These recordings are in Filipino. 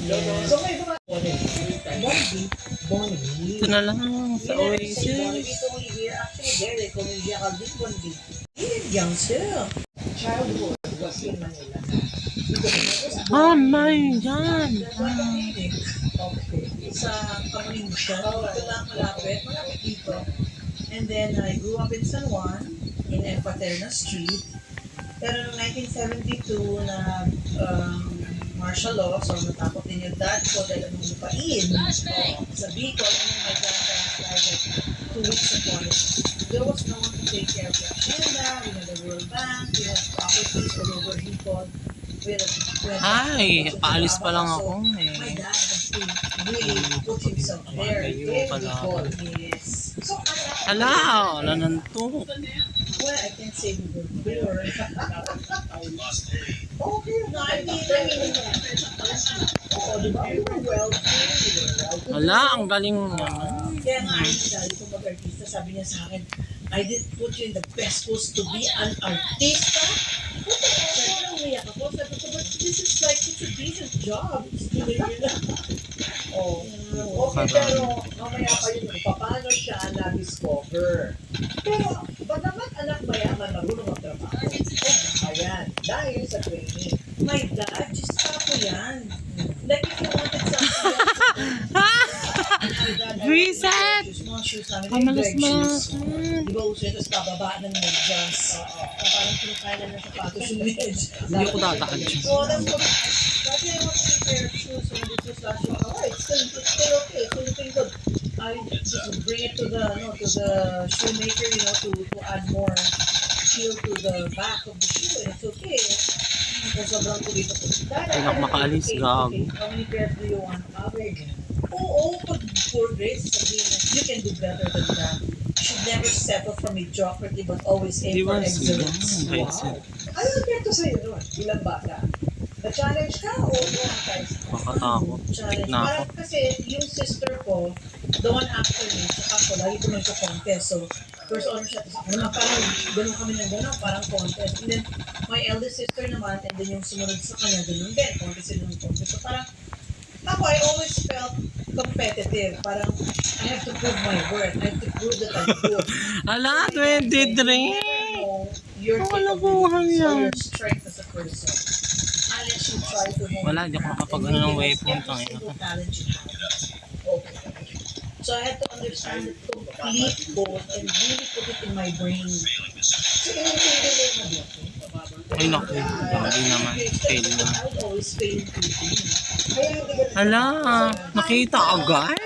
So may mga Bonnie. Ito na lang sa Oasis. Oasis. Actually, there, kung hindi ako din Bonnie. Young still. Childhood was in Manila. Oh my God! Okay. Sa Kamuning siya. Ito lang malapit dito. And then I grew up in San Juan, in Empaterna Street. Pero noong 1972 na martial law, so natapos din yung dad ko dahil anong lupain sa Bicol, and then my grandparents died like 2 weeks ago. There was no one to take care of the agenda. We had the World Bank, we had properties all over Bicol. Ay, paalis pa lang ako My dad has to really put himself there. Malayo pala ako. Yes. So, Ala, wala nang to. well, I can't say we were poor. Okay, no, I mean, oh, di ba? We were wealthy. Ala, ang galing mo naman. Kaya nga, dahil kung mag-artista, sabi niya sa akin, I didn't put you in the best schools to be an artista. Sabi ko, umiyak ako. Sabi ko, but this is like, it's a decent job. Oh, okay, pero mamaya pa yun, paano siya na-discover? Pero, ba naman anak mayaman marunong magtrabaho? Oh, ayan, dahil sa training. My dad, just ako yan. Like, if you wanted something Reset! Kamalas mo. Di ba uso ito sa bababa ng medyas? Parang pinakain na ng sapatos yung medyas. Hindi ako dadaan siya. So, that's what dati I want to pair of shoes when it was last year. Oh, it's still okay. It's still looking good. I just bring it to the shoemaker, to add more heel to the back of the shoe, and it's okay. Kung sobrang kulit ako. Ay, makaalis, gago. How many pairs do you want? Oo, pag poor grades, sabihin na, you can do better than that. You should never settle for mediocrity but always aim for excellence. Wow. Ano ang kwento sa'yo doon? Bilang bata? Na-challenge ka o traumatized ka? Makatakot. Tik na ako. Parang kasi yung sister ko, the one after me, saka ko, lagi ko may contest. So, first honor siya. Tapos ako naman parang gano'n kami ng gano'n, parang contest. And then, my eldest sister naman, and then yung sumunod sa kanya, gano'n din, contest sila ng contest. So, parang, ako, I always felt competitive. Parang, I have to prove my worth. I have to prove that I'm good. Ala, You never 23. know your Wala capabilities yan. or your strength as a person. Unless you try to hone Wala, di ako makapag-ano ng waypoint. every single talent you have. Okay. So I had to understand the complete goal and really put it in my brain. So inintindi mo yung mabuti. Ay, naku. Grabe naman. Fail naman. I would always fail in everything. Kaya hindi ka Ala, nakita agad.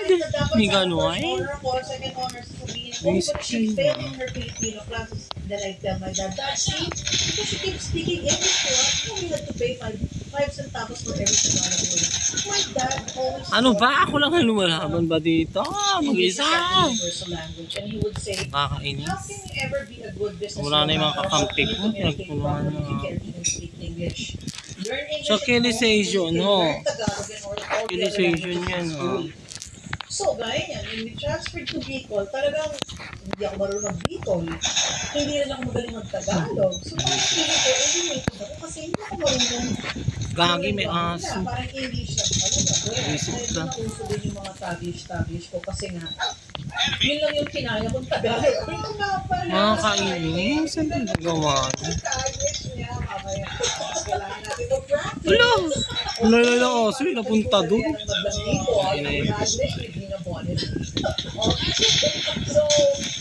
May gano'n. Honor ko, second honor sa sabihin ko, Basic but she yun, failed ah. in her Filipino classes. Then I tell my dad, Dad, see, because she keeps speaking English to us, we had to pay 5 centavos for every Tagalog word. My dad always Ano ba? Ako lang ang lumalaban ba dito? English Mag-isa. is our universal language. And he would say, how Nakakainis. can you ever be a good businessman? Wala na yung mga or how kakampi can you ko. communicate Pinagtulungan properly if you na. can't even speak English? Learn English So, at home, kilisation, you can no? learn Tagalog and all the other Kilisation languages yan, in school. oh. So, gaya niyan, when we transferred to Bicol, talagang hindi ako marunong mag-Bicol. Hindi rin ako magaling mag-Tagalog. So, parang feeling ko, eliminated ako kasi hindi ako marunong. Gagi, may Yung iba, aso. Parang English lang talaga. Visit Kaya ka. nauso din yung mga taglish ko kasi nga, yun lang yung kinaya kong Tagalog. Ito nga pala. Nakakainis. Ano nagawa? Taglish niya, mamaya. Kailangan natin mag-practice. Wala. Wala na lang aso. Napunta doon. Ay, na yun. So,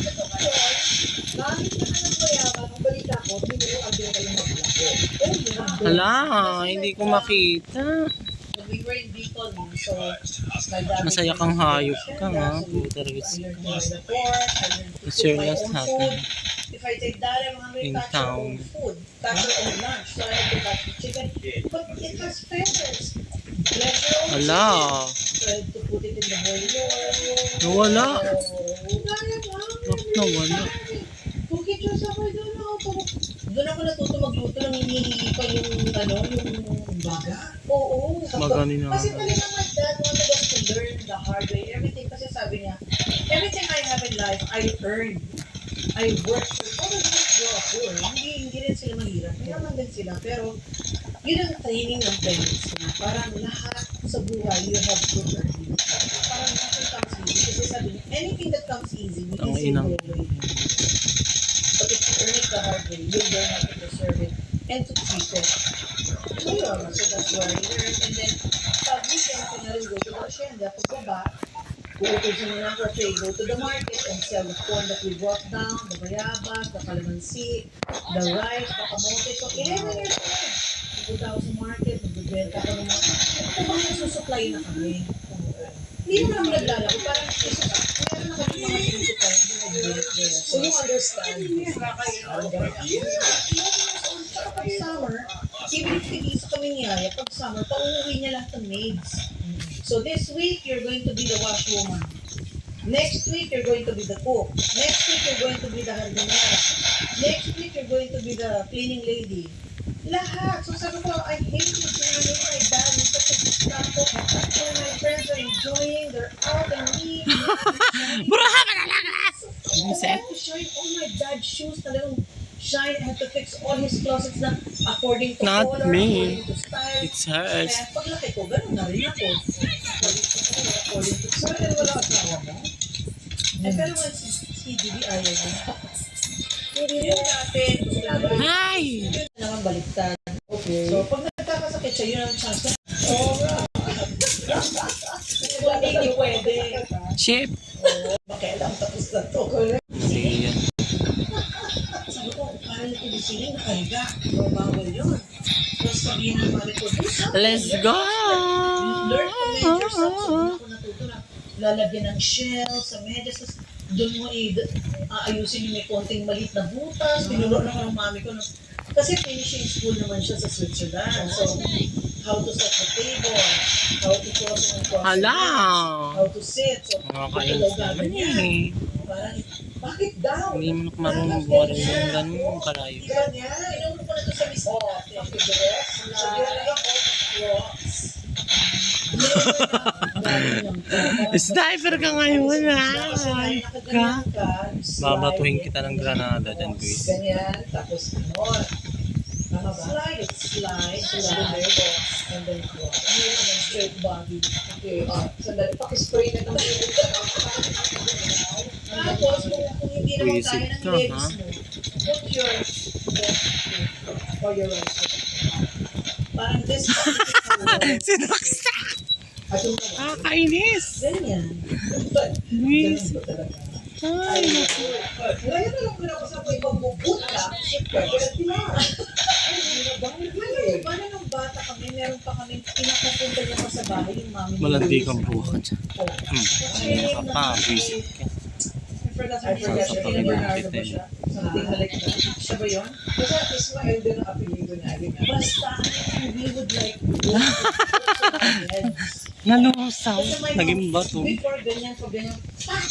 ito po, kahit na anak mayaman, ang balita ko, hindi ko ang binagaling maglako. Oh, yun. Hala, hindi ko makita. When we were in Bicol, so, my dad Masaya kang hayop ka, ha? Putargis. I learned to ride a horse, I learned to It's cook your my last own happening. food. If I take that, I'm hungry, In catch your town. own food. Catch your own lunch. So I had to catch the chicken. But it has feathers. Bless your own Hala. chicken. So I had to put it in the boiler. Nawala. Bakit Nawala. Cookie juice ako doon ako. Doon ako natuto magluto ng hinihingi pa yung baga. Oo. Magaling na. Kasi talaga my dad wanted us to learn the hard way. Everything kasi sabi niya, everything I have in life, I earned. I worked for it. Grow up poor. Hindi rin sila mahirap. Mayaman din sila. Pero, yun ang training ng parents niya. Parang lahat sa buhay, you have to earn it. Parang nothing comes easy. Kasi sabi niya, anything that comes easy, we Ang easy ina. go away. But if you earn it the hard way, you'll learn how to preserve it and to keep it. So yun, so that's why I learned. And then, pag weekend, ko na rin go to the hacienda, pagbaba, go to the market and sell the corn that we brought down, the bayabas, the calamansi, the rice, the kamote. So, 11 years old. Pupunta ako sa market, nagbibenta ako ng mga, ito ba nagsusupply na kami? Hindi naman ako naglalako, parang meron na kami mga sinusupply, hindi nag-direct. So, you understand? Tsaka pag summer, even if tigisa kami ni Yaya, pag summer, pauwi niya lahat ng maids. So this week, you're going to be the washwoman. Next week, you're going to be the cook. Next week, you're going to be the jardinera. Next week, you're going to be the cleaning lady. Lahat. So sabi ko, I hate to do it. My dad is such a distracto. When my friends are enjoying, they're out and me. Buraha ka talaga! I had to shine all my dad's shoes. Talagang shine. I had to fix all his closets na according to Not color, me. according to style. It's hers. Kaya paglaki ko, ganun na rin ako. According to style. Pero wala asawa mo? Eh, pero when si Didi ayaw niya. Hindi yun natin. Hi! Yun naman baliktad. Okay. So, pag nagkakasakit siya, yun ang chance na. Kung hindi pwede. Chip! Makialam tapos na to. Hindi yan. Sabi ko, parang ibisiling nakahiga. Bawal yun. Tapos sabihin ng mali ko, Let's go! learn to make yourself. So, doon ako natuto na lalagyan ng shell sa medyas. Tapos doon mo aayusin yung may konting maliit na butas. Tinuro na ko ng mami ko. Kasi finishing school naman siya sa Switzerland. So, how to set the table, how to cross and cross. Hala! How to sit. So, Nakakainis naman eh. parang, bakit daw? Hindi mo marunong buwan ng ganun kalayo. Ganyan. Inuulo ko na ito sa miss natin. Pag-dress. Sabihan ako, rocks. Sniper ka ngayon ha! Ka? Babatuhin Babatuhin kita ng granada dyan, guys. Ganyan. Tapos ano. Slide it. Slide. And then cross. And then straight body. Okay. Sandali. Pakispray na naman. Tapos, kung hindi naman Visit kaya ng ka, legs ha? mo, put your left foot or your right foot. Parang this. Sinaksak! At yung kamay. Kainis! Ganyan. Luis! Ganun ba talaga? Ay! Ngayon na lang ko na ako sa pag-boot ka. Paano nung bata kami, meron pa kami pinapupunta niya pa sa bahay yung mami. Malandi kang buhat. Ay, Ka pa, visit ka. I forgot siya. Tina Bernardo ba siya? Something like that. Siya ba yun? Basta Ismael din ang apelido niya. Basta, we would like Nalusaw. Naging bato. before ganyan, pag ganyan, pak!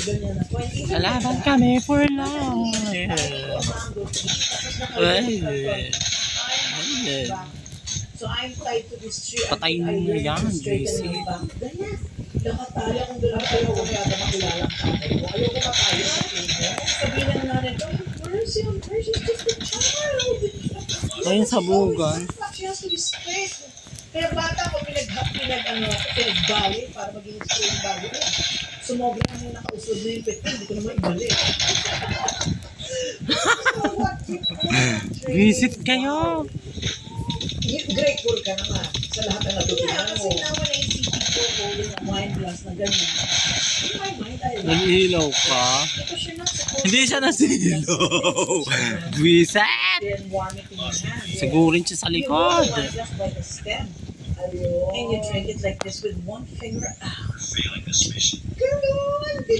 Ganyan na. Kalaban kami for life. Ay. Ay. So I'm tied to this tree. Patay I mo learned yan, to straighten JC. my back. Ganyan. Nakatali akong doon. Ayaw ko kaya makilala ang tatay ko. Ayaw ko matali sa table. Sabihin ng nanay ko, where's she's just a child. Ayun sa bugan. She has to be straight. Kaya bata ko pinagbali para maging straight yung bali ko. Sumobra nang nakausod na yung pet ko, hindi ko naman ibali. Visit kayo. Grateful ka naman sa lahat ng Yeah, natutunan kasi mo. naman naisipin ko holding a wine glass na ganyan. In my mind, I like Nag-ilaw ka. because you're not supposed Hindi siya nasilaw. Visit! then warm it in your hand. Sigurin siya sa You hold likod. the wine glass by the stem Ayun. and you drink it like this with one finger out. Ganun. Okay,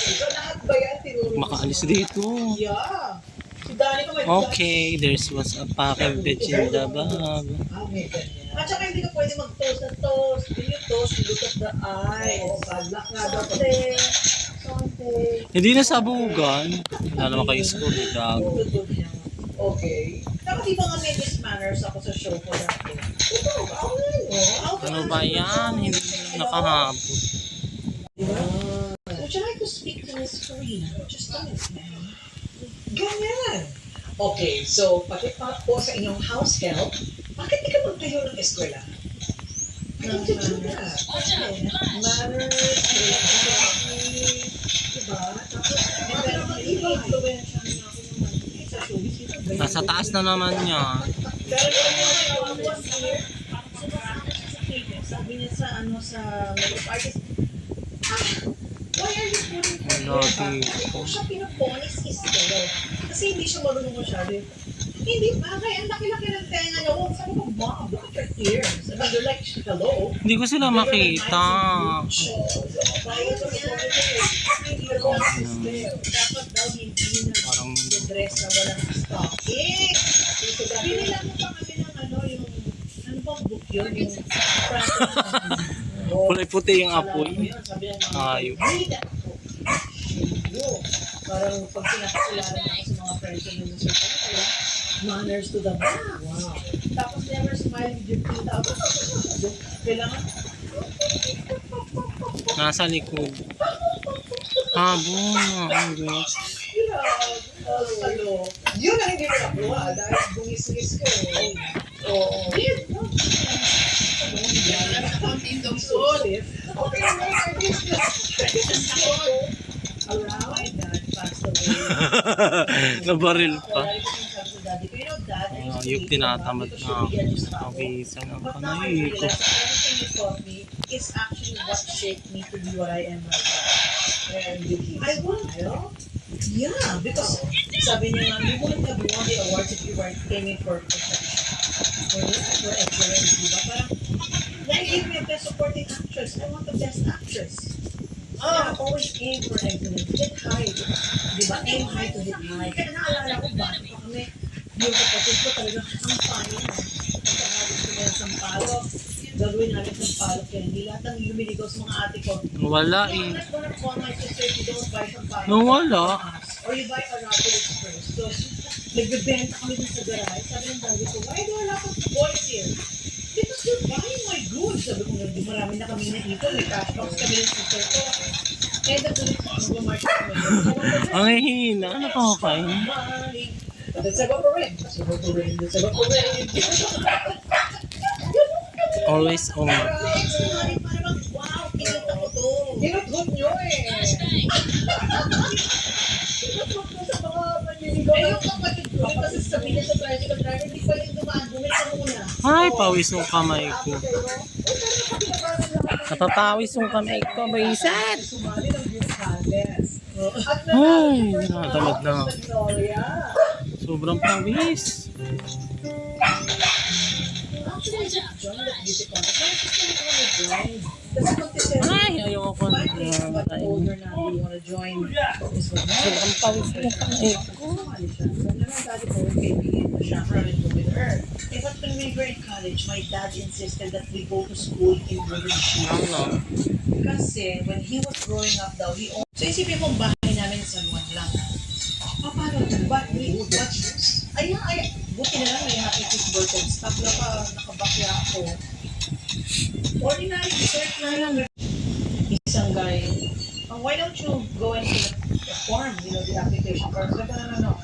so lahat ba yan tinuro mo Makaalis sa mga- dito. Yeah. Si Dani ko may Okay, there was a package in the bag. Ah, may ganyan. At saka hindi ka pwede mag-toast na toast. When you toast, you look at the eyes. Oo, padlock nga daw. Something. Something. Hindi na sabugan. Wala naman kayo school, gago. Good niya. Okay. Tapos di ba nga may manners ako sa show ko dati? Ito, ako yun. Ano ba yan? Hindi nakahapon. Diba? Would you like to speak to Miss Karina? Just a minute, ma'am. Ganyan. Okay, so pati pa po sa inyong house help, bakit di ka magtayo ng eskwela? Manners, diba? Tapos, influensya na ako naman sa showbiz. Nasa taas na naman niya. Sabi niya sa ano sa makeup artist, why are you putting her hair Lagi back? Kung siya pinaponis is there. Kasi hindi siya marunong masyado. Hindi ba? Kaya ang laki-laki ng tenga niya. Oh, sabi ko, mom, look at your ears. And they're like, hello? Hindi ko sila makita. Kaya ko niya, hindi ko is there. Dapat daw hindi na Parang- dress na walang stocking. Binilang mo pa kami ng ano, yung ano bang book yun? Yung Kulay puti yung apoy. Sabi ng mga Ayun. parang pag pinakakilala na ako sa mga friends ng music, kaya manners to the max. Wow. Tapos never smile with your teeth out. Kailangan, Nasa likod. Habong. Ang guys. Ano, yun ang hindi ko nakuha dahil bungis-ngis ko. Oo. Okay, I guess around my dad passed away. Nabaril pa. You know, dad, I used to Yung hate tinatamad him, na because she began to pabisa ng But now I panay realize ko. that everything you taught me is actually what shaped me to be what I am right now. And I want, yeah, because sabi niya nga, you wouldn't have won the awards if you weren't aiming for perfection. Or for excellence, di ba? Parang, they gave me a best supporting actress. I want the best actress. Yeah, always aim for excellence. Get high. Di ba? Aim high to hit high. Kaya naalala ko ba, kami, yung kapatid ko talagang ang payo na. Pagkakagod ko na sa palo, gagawin namin sa palo. Kaya hindi lahat ng lumiligaw sa mga ate ko. Wala I'm eh. not gonna call my sister if you don't buy some palo. Wala. Or you buy a rabbit first. So, nagbebenta kami dun sa garage. Sabi ng daddy ko, why do a lot of boys here? Because you're buying my goods. Sabi ko, hindi marami na kami naipon. May cash box kami ng sister ko. Kaya dagdagan ko, mag-market kami. Ang hihina. Ano ka kain? Sa ba pa rin? Sa ba pa rin? Sa ba pa rin? Always on. Parang, wow, kinita ko to. Ginutot nyo eh. Ginutot nyo sa mga manliligaw. Eh, yung kapatid ko, kasi sabi niya sa tricycle driver, hindi pa yung dumaan. Bumit ka muna. Ay, pawis yung kamay ko. Napapawis yung kamay ko. Baisan! Sumali ng beauty contest. At Ay, nakadamag na. Victoria. Sobrang pawis. Actually, I just joined that beauty contest. Why is it going to join? Kasi contestant, Ay, ayoko na. but told her na you want to join this one. Sobrang pawis yung kamay ko. Sumali siya. Sabi naman daddy ko, kaibigan ko siya, running ko with her. Eh, but when we were in college, my dad insisted that we go to school in Woodland Shoes. Ano? Kasi when he was growing up daw, he owned... So isipin mong bahay namin sa Luan lang. Paano? But we... Buti na lang may happy kiss birthday. Stop lang pa, nakabakya ako. Ordinary shirt na lang. Isang guy, why don't you go into the form, the application form? So, no.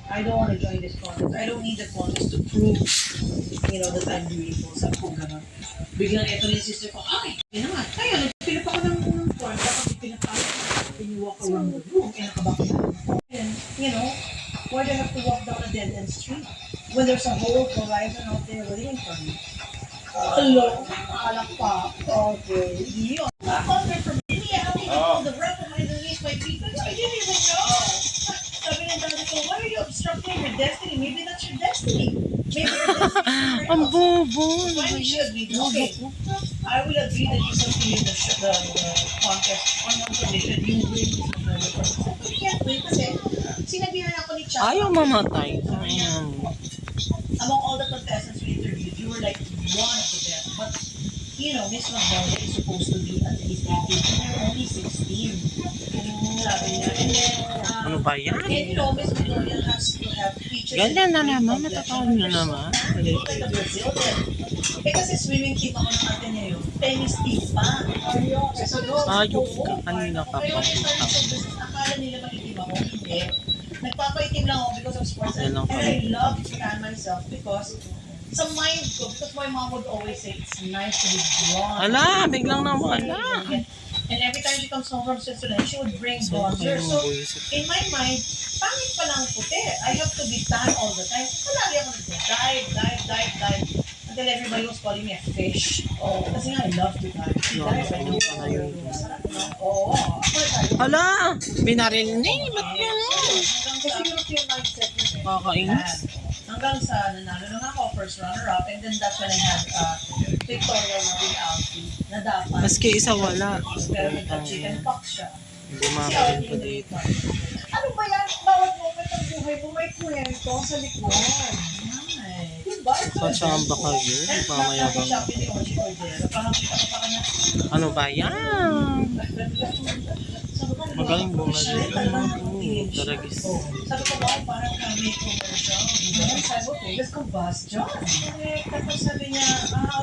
I don't want to join this contest. I don't need the contest to prove, that I'm beautiful. Sabi ko gano'n. Biglang ito na yung sister ko, ay, naman. Ayun, nagpilip ako ng form. Tapos pinapalip ko. When you walk around the room, nakabakya ako. And, why do I have to walk down a dead-end street? When there's a whole horizon out there waiting for me. Hello, alak pa. Okay. Yun. Under for me. How did you know the rep of my release my feet? I didn't even know. Sabi ng daddy ko, why are you obstructing your destiny? Maybe that's your destiny. Maybe your destiny is Ang bobo. Why we should agree? Okay. I will agree that you continue the contest on one condition. You win the contest. But you can't win kasi sinabihan ako ni Chuck. Ayaw mamatay. Ayan. Among all the contestants we interviewed, you were like one of the best. But, Miss Magnolia is supposed to be at least 18 and you're only 16. Sabi niya. And then, Ano ba yan? and Miss Magnolia has to have features. Ganyan na naman. Matatawag na naman. Like a Brazil then. Eh kasi swimming team ako ng Ateneo. Tennis team pa. Ayok ka. Kanina ka Kaya pa. yung starting sa business, akala nila maitim ako. Hindi. Nagpapaitim lang ako because of sports. Yan And lang pala. I love to tan myself because sa mind ko, because my mom would always say, it's nice to be blonde. Ala, biglang nawala. And every time she comes home from Switzerland, she would bring bronzer. So, in my mind, pangit pa lang puti. I have to be tan all the time. Palagi ako nag-dive. Until everybody was calling me a fish. Oh, kasi nga, I love to dive. Oo. Ako na Ala, binaril ni. Ba't yan? Kasi European mindset yun eh. Kakainis. Hanggang sa nanalo na nga ako, first runner-up, and then that's when I had pictorial na with Alfie na dapat. Maski isa wala. Pero nagka-chicken pox siya. Hindi Si makaril Alfie pa hindi dito. pa. Ano ba yan? Bawat moment ng buhay mo may kwento sa likod. Ay. Diba? Pasamba kayo. Pamayabang. Sabi ni Ochi Cordero, pakakita ko pa kanya. Ano ba yan? Magaling bumalik. Taragis. Sabi ko ba, parang kami commercial. Sabi ko, let's go bus, John. Tapos sabi niya,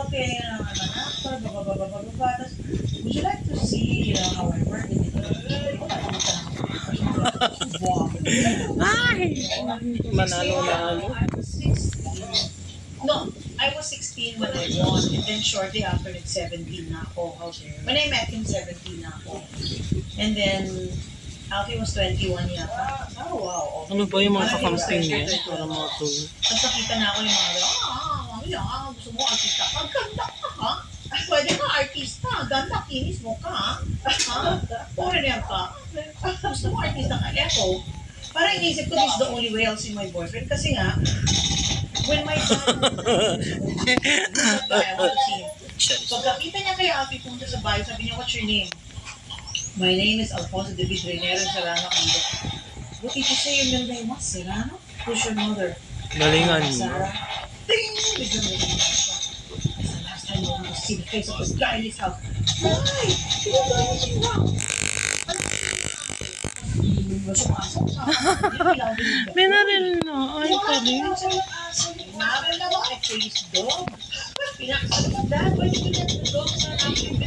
okay, I'm an actor, Tapos, would you like to see how I work in it? Ay! Manalo-nalo. No, I was 16 when I won, and then shortly after, it's 17 na ako. When I met him, 17 na ako. And then, Alfie was 21 yata. Oh, wow. Ano ba yung mga kakamping niya? Para mga tuloy. Tapos nakita na ako yung mga, mami, gusto mo artista ka? Ganda ka, ha? Pwede ka artista, ganda, kinis mo ka, ha? Foreigner ka. Gusto mo artista ka? Eto, parang inisip ko, this is the only way I'll see my boyfriend. Kasi nga, when my dad, I want to see him. Pagkakita niya kay Alfie, punta sa bahay, sabi niya, what's your name? My name is Alfonso David Reynero Serrano Ando. What did you say your middle name was? Serrano? Who's your mother? Galingan mo. Sarah. Ding! Biglang naging siya. That's the last time I want to see the face of this guy in his house. Why? Pinagawin mo. Binaril na. Ay, pali. Maril na ako. I chased dog. Pinakasabi ko, Dad, why did you let the dog sa namin?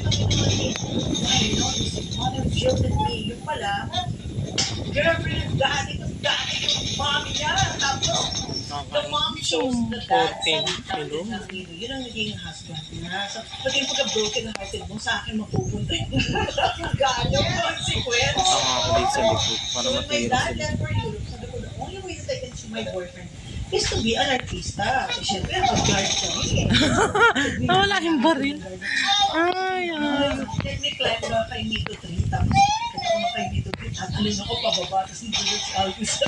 I know, his mother jilted me. Yung pala, girlfriend of daddy yung mommy niya. Tapos, the mom chose the dad. Yun ang naging husband niya. So, pati yung pagka-broken hearted mo, sa akin mapupunta yun. Galing, consequence. Tama ako dito sa likod. Para So, when my matira dad sila. left for Europe, sabi ko, the only way that I can see my boyfriend is to be an artista. So, syempre, pag-guard kami. Nawala yung baril. Ay, ay. Nag-recline ko na kay Nito 3, tapos kita ko na kay Nito 3, at alin ako pababa, tapos hindi ko si Alvis sa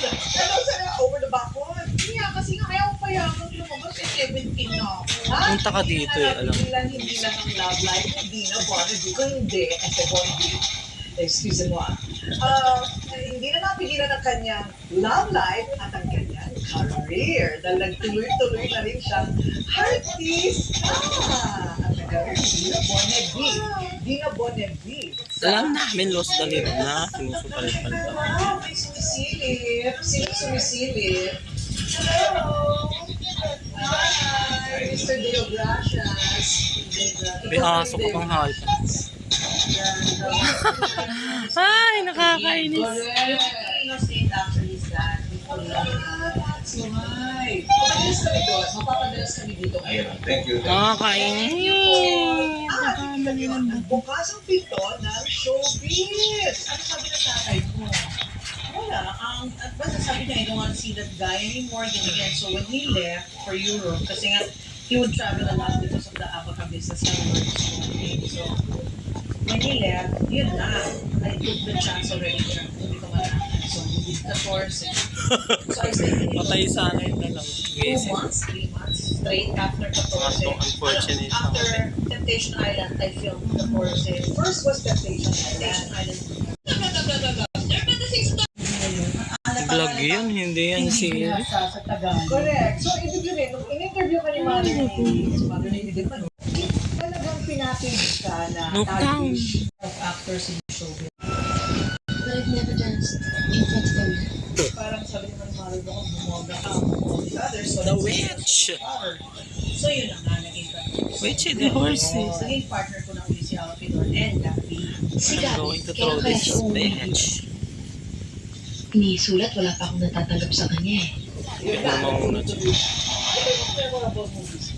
over the backboard. Hindi kasi nga ayaw pa yan, kung lumabas eh, 17 na ako. Punta ka dito eh, alam. Hindi lang ang love life, hindi na Bonnie. Kung hindi, kasi Bonnie, excuse mo hindi na napigilan ang kanyang love life at ang kanyang career. Dahil nagtuloy-tuloy na rin siyang artista. At nagkaroon Dina Bonevi. Alam namin, Los Dalib na. Sinusupalit-palit ako. May sumisilip. Sino sumisilip? Hello! Hi! Mr. Deo Gracias. Bihaso ko pang hype. Ay, nakakainis. Filipino state actually is that. That's right. Mapapadalas kami doon. Mapapadalas kami dito ngayon. Thank you. Nakakainis. Bukas ang pinto ng showbiz. Ano sabi ng tatay ko? Wala. Basta sabi niya, I don't want to see that guy anymore. Again. So when he left for Europe, kasi nga, he would travel a lot because of the Abaca business na so when he left, yun na. I took the chance already na hindi ko malaman. So, the course. So, I stayed in Patay sana yun na lang. 2 months, 3 months, straight after the course. Unfortunate. After Temptation Island, I filmed the course. First was Temptation Island. Vlog yun, hindi yan serious. Sa Tagalog. Correct. So, ibig sabihin, nung in-interview ka ni Mother Navy din man, talagang pinapage ka na Lockdown. of actors in the showbiz. But I've never danced in front of them. Parang sabi naman ng mother mo, kung bumoga ka, all the others. So, The witch. So, yun na nga, naging Witch is the horses. Naging partner ko na uli si Alfie doon and Gabby. Si I'm Gabby, going to kaya throw kaya this siya umuwi. bitch. Inisulat, wala pa akong natatanggap sa kanya eh. Hindi mo mauna dyan. Memorable movies.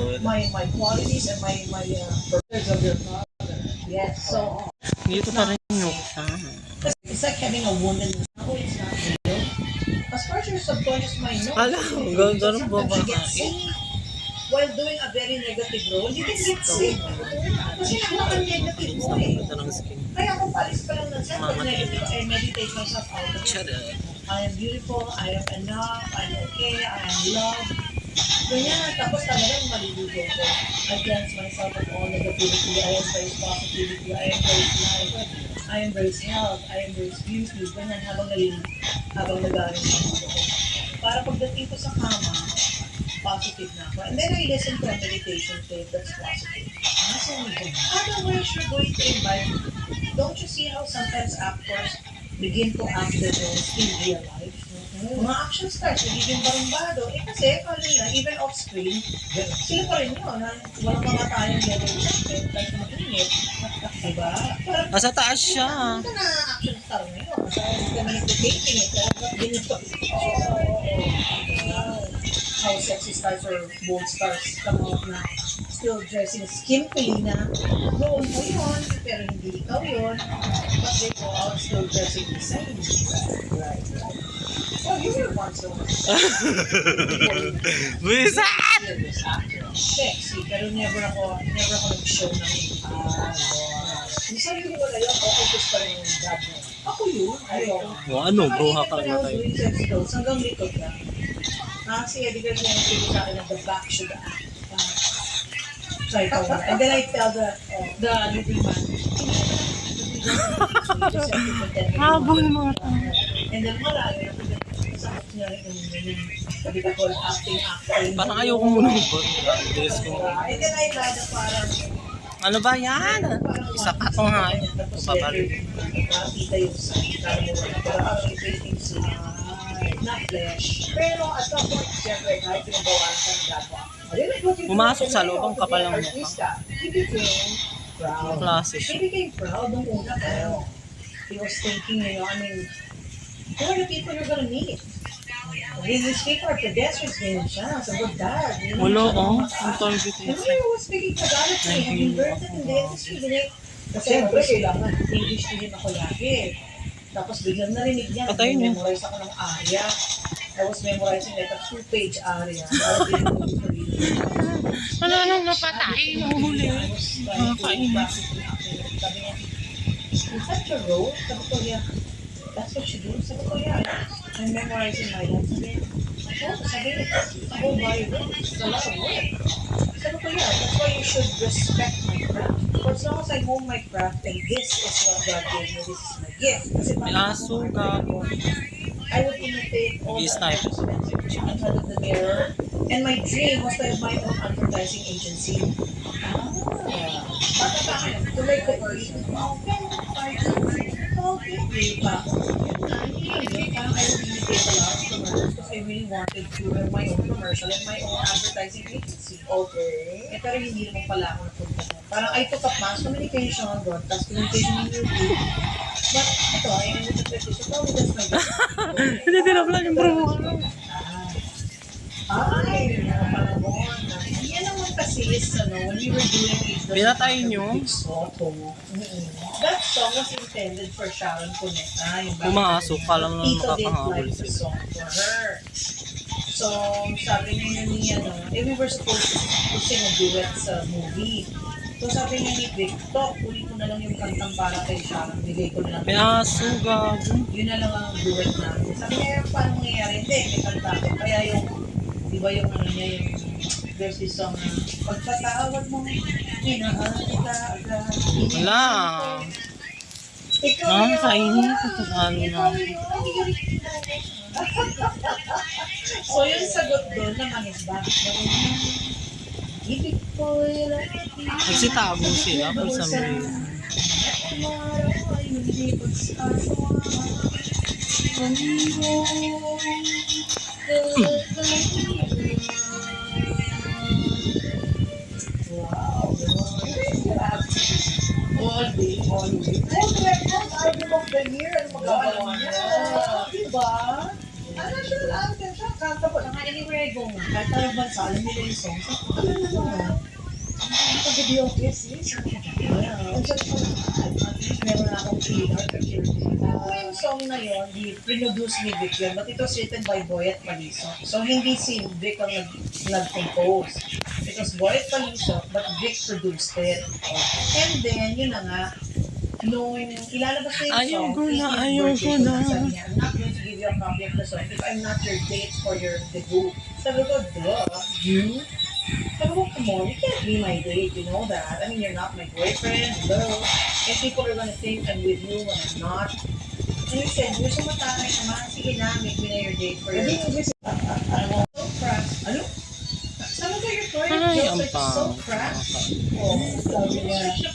Lord. my qualities and my purpose of your father. Yes. So Dito pa rin yung kasama. it's like having a wound in the no, it's not real. As far as your subconscious mind knows, Ala, it's real. ganun ba Sometimes you ba? get sick while doing a very negative role. You can get sick. Kasi napaka-negative mo eh. Ito ng skin. Kaya kung palis pa lang ng set, pag Mama, negative, I meditate myself out of it. Shut up. I am beautiful, I am enough, I'm okay, I am loved. Ganyan, tapos talagang maliligo ko. I cleanse myself of all negativity, I embrace positivity, I embrace life, I embrace health, I embrace beauty. Ganyan, habang nag-aaral sa mundo ko. Para pagdating ko sa kama, positive na ako. And then I listen to a meditation tape that's positive. Otherwise, you're going to invite. Don't you see how sometimes actors begin to act their roles in real life? Mga action stars, nagiging barumbado. Eh kasi, kala nila, even off-screen, sila pa rin yun. Walang kamatayang level jacket, kahit mag-init. Diba? Parang, Nasa taas siya. hindi ka na action star ngayon. Kasi hindi ka manipulating eh. Kaya ba't ganito? How sexy stars or bold stars come out na still dressing skimpily na noon mo yun, pero hindi ikaw yun. But they go out still dressing the same. Right. Oh, you were once so Bisa! sexy, pero never ako nag-show ng Minsan yung wala yun, okay gusto pa rin yung dad mo. ako yun. Ayun. O ano, bro, hakal na tayo. Doing sex dolls, hanggang likod na. Si Eddie Garcia nagsabi sa akin na the back should act. Sorry, and then I tell the leading man, Habol mga tao. and then wala, sakot niya rin yung sabi ko, acting. Parang ayoko muna mag-dress ko. And then I had a parang, Ano ba yan? Isa pa to nga. Papabalik. nakita yung pero ang ipating sila, na flesh. Pero at some point, siyempre, kahit pinagawa ka ng dad mo, Pumasok sa loob, ang kapal ng mukha. artista, he became proud. Klase He siya. became proud nung una pero he was thinking, who are the people you're gonna meet? These people are pedestrians ngayon siya. So, good dad. Wala, oh. Ang target And we was speaking Tagalog to him. He learned it in the industry. Kasi Siyempre, kailangan. English din ako lagi. Tapos biglang narinig niya. Patayin niya. Memorize ako ng area. I was memorizing like a 2-page area. Wala nang napatay. Nahuli. Sabi niya, is that your role? Sabi ko, yeah. That's what you do? Sabi ko, yeah. I'm memorizing my lines. Sabi niya, oh, my God. It's a lot of work. Sabi ko, yeah. That's why you should respect my craft. For as long as I hone my craft, and this is what God gave me, this is my gift. Kasi May parang aso, gago. I would imitate all the Snipe. advertisements in front of the mirror. And my dream was to have my own advertising agency. Bata pa akin, to make the first. Okay, pa ako. Parang I would imitate a lot of commercials because I really wanted to have my own commercial and my own advertising agency. Okay. Pero hindi naman pala ako napunta doon. Parang I took up mass communication, broadcast communication in YouTube. But ito, I ended up with this. So probably that's my best. Hindi tinaplan yung bro. Ay, panahon. Yan naman kasi is, when we were doing it, Binatay niyo? That song was intended for Sharon Cuneta. Pumasok, kala mo Tito didn't makakahabol like the sila. song for her. So, sabi niya ni, we were supposed to sing a duet sa movie. So, sabi niya ni Vic, uli ko na lang yung kantang para kay Sharon. Bigay ko na lang. May aso, gago. Yun na lang ang duet namin. Sabi niya, paano mangyayari? Hindi, may kanta ko. Kaya yung, di ba yung ano niya, yung there's this song na, pagpatawad mo, minahal kita agad. Wala. Ikaw Nakakainit. Ano na. So yung sagot doon naman is bakit na rin ibig ko ilang Nagsitago sila for some reason. All day. Album of the year, ano magagawa niya? Diba? National anthem siya. Kanta po. Saka anywhere I go nga. Kahit tayo bansa, alam nila yung songs. Alam na nga. Pag-video kiss, yes. Meron na akong feeling. Yung song na yun, produce ni Vic yun, but it was written by Boyet Paliso. So, hindi si Vic ang nag-compose. It was Boyet Paliso, but Vic produced it. And then, yun na nga, nung ilalabas na yung Ayaw song, ko na, 18th ayaw birthday ko na. Sabi niya, I'm not going to give you a copy of the song if I'm not your date for your debut. Sabi ko, duh, you? Sabi ko, come on, you can't be my date, you know that. I mean, you're not my boyfriend, hello. And people are gonna think I'm with you when I'm not. And he said, you're so matakay naman, sige na, make me na your date for your so crass. Ano? Some of your friends Ay, jokes ang are just so pang. crass. Oh, sabi niya.